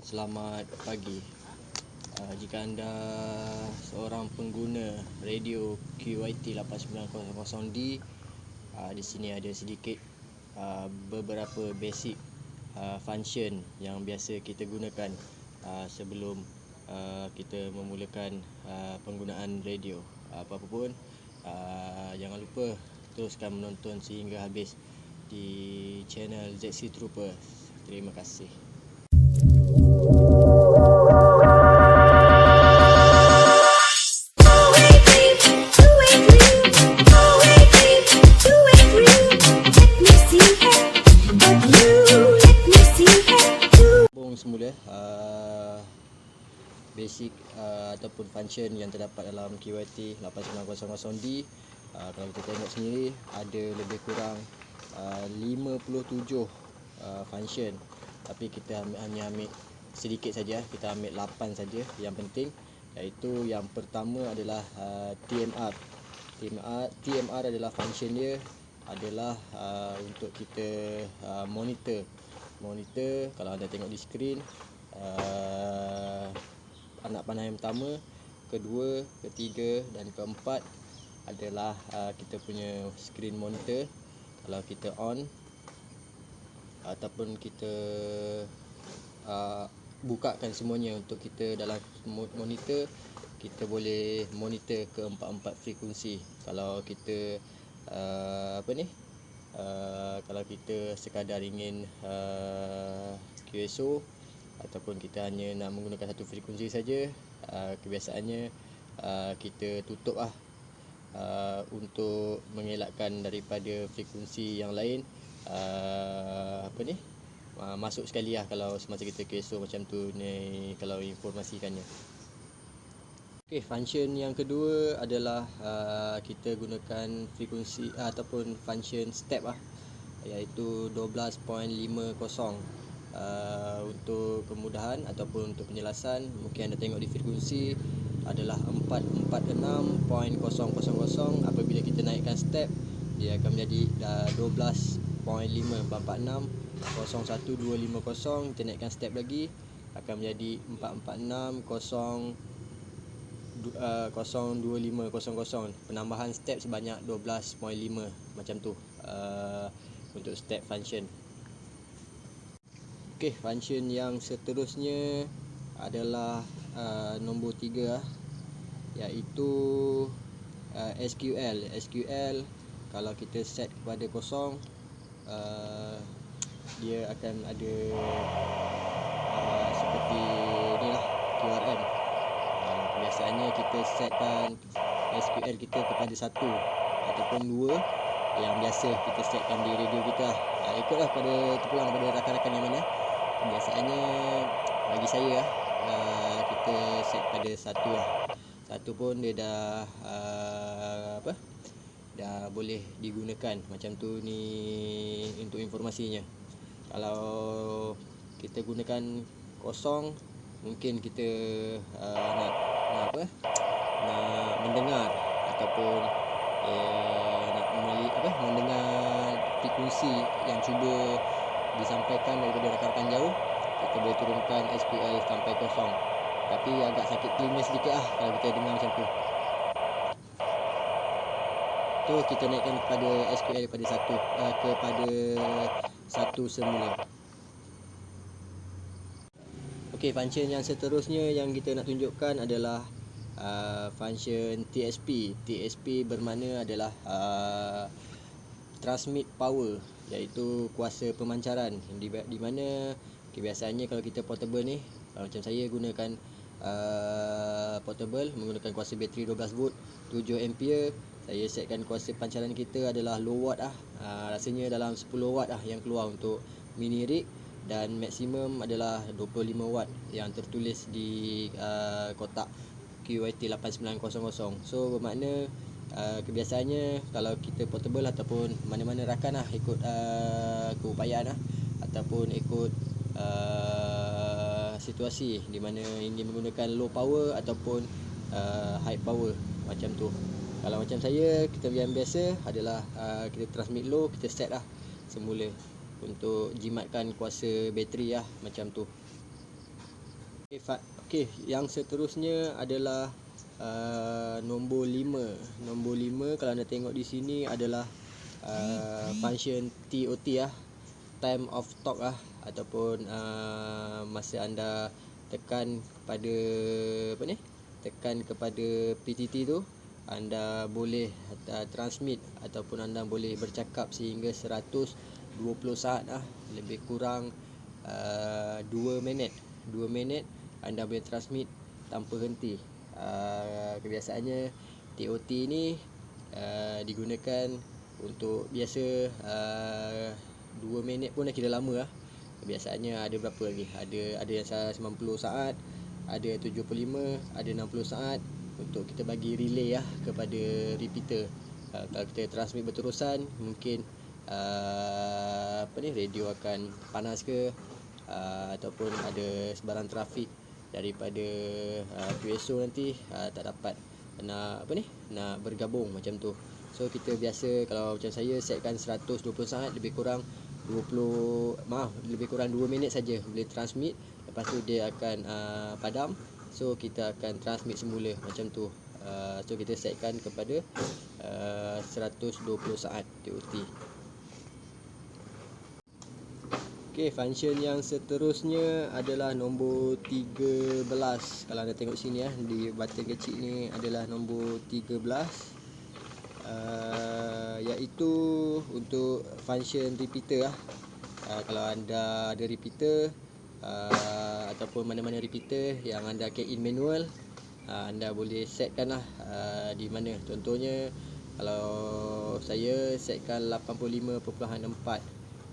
Selamat pagi. Jika anda seorang pengguna radio QYT 8900D, di sini ada sedikit beberapa basic function yang biasa kita gunakan sebelum kita memulakan penggunaan radio. Apa-apa pun, jangan lupa teruskan menonton sehingga habis di channel ZC Trooper. Terima kasih. Semula basic ataupun function yang terdapat dalam QYT 8900D. Kalau kita tengok sendiri, ada lebih kurang 57 function, tapi kita hanya ambil sedikit saja. Kita ambil 8 saja yang penting, iaitu yang pertama adalah TMR. TMR adalah function dia adalah untuk kita monitor. Kalau anda tengok di skrin, anak panah yang pertama, kedua, ketiga dan keempat adalah kita punya screen monitor. Kalau kita on ataupun kita bukakan semuanya untuk kita dalam monitor, kita boleh monitor ke empat-empat frekuensi. Kalau kita kalau kita sekadar ingin QSO ataupun kita hanya nak menggunakan satu frekuensi saja, kebiasaannya kita tutup untuk mengelakkan daripada frekuensi yang lain masuk sekali kalau semasa kita QSO macam tu ni, kalau informasikannya. Okey, function yang kedua adalah kita gunakan frekuensi ataupun function step iaitu 12.50. Untuk kemudahan ataupun untuk penjelasan, mungkin anda tengok di frekuensi adalah 446.000. Apabila kita naikkan step, dia akan menjadi 12.5 446 01250. Kita naikkan step lagi, akan menjadi 446 02500. Penambahan step sebanyak 12.5 macam tu untuk step function. Okey, function yang seterusnya adalah nombor 3, iaitu SQL. Kalau kita set kepada kosong, dia akan ada seperti inilah QRM. Biasanya kita setkan SQL kita kepada 1 ataupun 2 yang biasa kita setkan di radio kita. Ikutlah terpulang pada rakan-rakan yang mana. Biasanya bagi saya kita set pada 1 pun dia dah dah boleh digunakan. Macam tu ni untuk informasinya. Kalau kita gunakan kosong, mungkin kita nak mendengar ataupun nak mendengar frekuensi yang cuba disampaikan daripada rakan-rakan jauh, kita boleh turunkan SQL sampai kosong. Tapi agak sakit telinga sedikit kalau kita dengar macam tu. Tu kita naikkan kepada SQL kepada 1 semula. Okey, function yang seterusnya yang kita nak tunjukkan adalah function TSP. TSP bermakna adalah transmit power, iaitu kuasa pemancaran, di mana biasanya kalau kita portable ni, macam saya gunakan portable menggunakan kuasa bateri 12 volt 7 ampere. Saya setkan kuasa pancaran kita adalah low watt rasanya dalam 10 watt yang keluar untuk mini rig, dan maksimum adalah 25 watt yang tertulis di kotak QYT 8900. So bermakna kebiasaannya kalau kita portable ataupun mana-mana rakan ikut keupayaan ataupun ikut situasi di mana ingin menggunakan low power ataupun high power macam tu. Kalau macam saya, kita yang biasa adalah kita transmit low, kita set semula untuk jimatkan kuasa bateri macam tu. Okey, yang seterusnya adalah nombor 5. Nombor 5 kalau anda tengok di sini adalah function TOT time of talk ataupun masa anda tekan kepada tekan kepada PTT tu, anda boleh transmit ataupun anda boleh bercakap sehingga 120 saat lebih kurang 2 minit. 2 minit anda boleh transmit tanpa henti. Kebiasaannya TOT ni digunakan untuk biasa 2 minit pun dah kira lama Kebiasaannya ada berapa lagi? Ada yang 90 saat, ada 75, ada 60 saat untuk kita bagi relay kepada repeater. Kalau kita transmit berterusan, mungkin radio akan panas ke, ataupun ada sebarang trafik daripada QSO nanti tak dapat nak bergabung macam tu. So kita biasa kalau macam saya setkan 120 saat, lebih kurang 2 minit saja boleh transmit. Lepas tu dia akan padam. So kita akan transmit semula macam tu. So kita setkan kepada 120 saat TOT. Okey, function yang seterusnya adalah nombor 13. Kalau anda tengok sini di button kecil ni adalah nombor 13. Iaitu untuk function repeater kalau anda ada repeater ataupun mana-mana repeater yang anda key in manual, anda boleh setkan di mana. Contohnya kalau saya setkan 85.4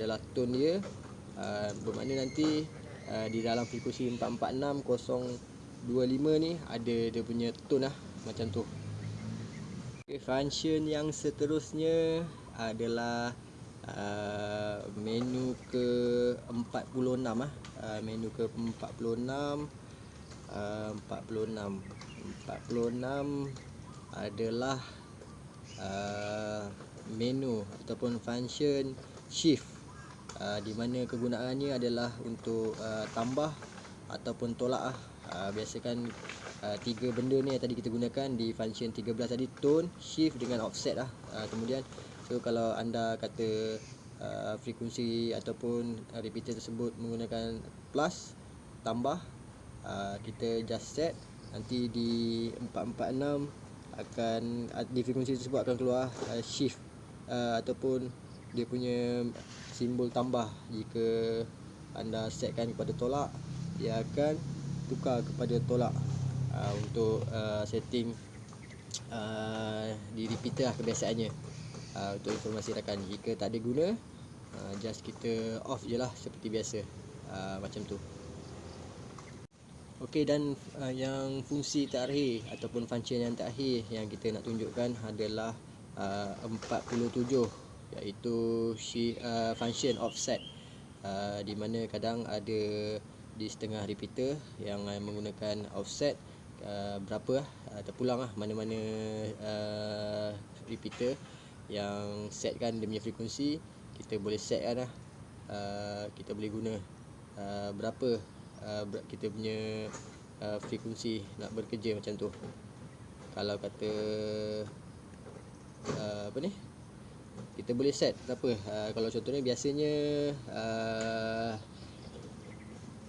adalah tone dia. Bermakna nanti di dalam frekuensi 446025 ni ada dia punya tone macam tu. Okay, function yang seterusnya adalah menu ke 46 menu ke 46 adalah menu ataupun function shift, di mana kegunaannya adalah untuk tambah ataupun tolak biasa kan 3 benda ni yang tadi kita gunakan di function 13 tadi, tone, shift dengan offset kemudian so kalau anda kata frekuensi ataupun repeater tersebut menggunakan plus, tambah, kita just set, nanti di 446 akan di frekuensi tersebut akan keluar shift ataupun dia punya simbol tambah. Jika anda setkan kepada tolak, dia akan tukar kepada tolak untuk setting di repeater kebiasaannya. Untuk informasi rakan, jika tak ada guna, just kita off je seperti biasa, macam tu. Okey, dan yang fungsi terakhir ataupun function yang terakhir yang kita nak tunjukkan adalah 47, iaitu function offset, di mana kadang ada di setengah repeater yang menggunakan offset berapa terpulang mana-mana repeater yang setkan dia punya frekuensi, kita boleh setkan kita boleh guna berapa kita punya frekuensi nak bekerja macam tu. Kalau kata kita boleh set berapa, kalau contohnya biasanya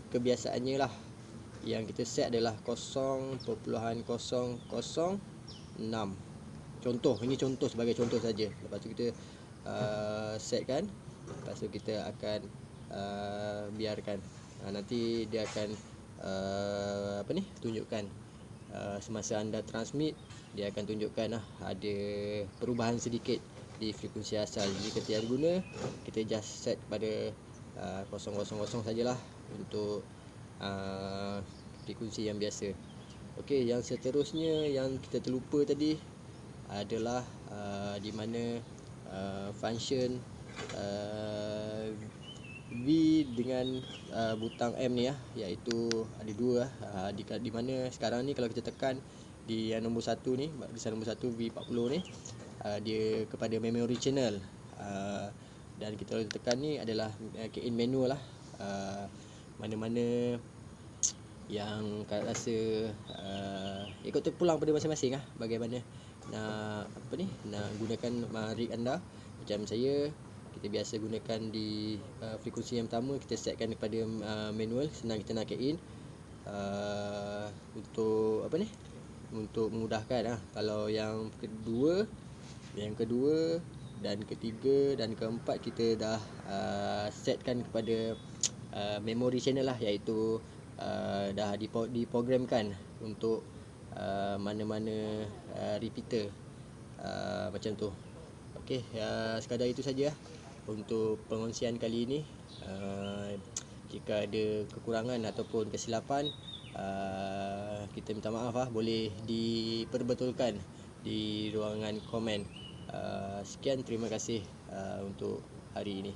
kebiasaannya yang kita set adalah 0.006. Contoh, ini contoh, sebagai contoh saja. Lepas tu kita setkan, lepas tu kita akan biarkan, nanti dia akan tunjukkan semasa anda transmit, dia akan tunjukkan ada perubahan sedikit di frekuensi asal. Jika tiada guna, kita just set pada 000 sajalah untuk frekuensi yang biasa. Okey, yang seterusnya yang kita terlupa tadi adalah di mana function V dengan butang M ni iaitu ada dua di mana sekarang ni kalau kita tekan di yang nombor 1 ni, barisan nombor 1 V40 ni, dia kepada memory channel, dan kita tekan ni adalah key in manual mana-mana yang Kak rasa ikut terpulang pada masing-masing bagaimana nak nak gunakan rig anda. Macam saya, kita biasa gunakan di frekuensi yang pertama, kita setkan kepada manual, senang kita nak in untuk untuk memudahkan Kalau yang kedua dan ketiga dan keempat, kita dah setkan kepada memory channel iaitu dah diprogramkan untuk mana-mana repeater macam tu. Okey, sekadar itu saja untuk pengongsian kali ini. Jika ada kekurangan ataupun kesilapan, kita minta maaf boleh diperbetulkan di ruangan komen. Sekian, terima kasih untuk hari ini.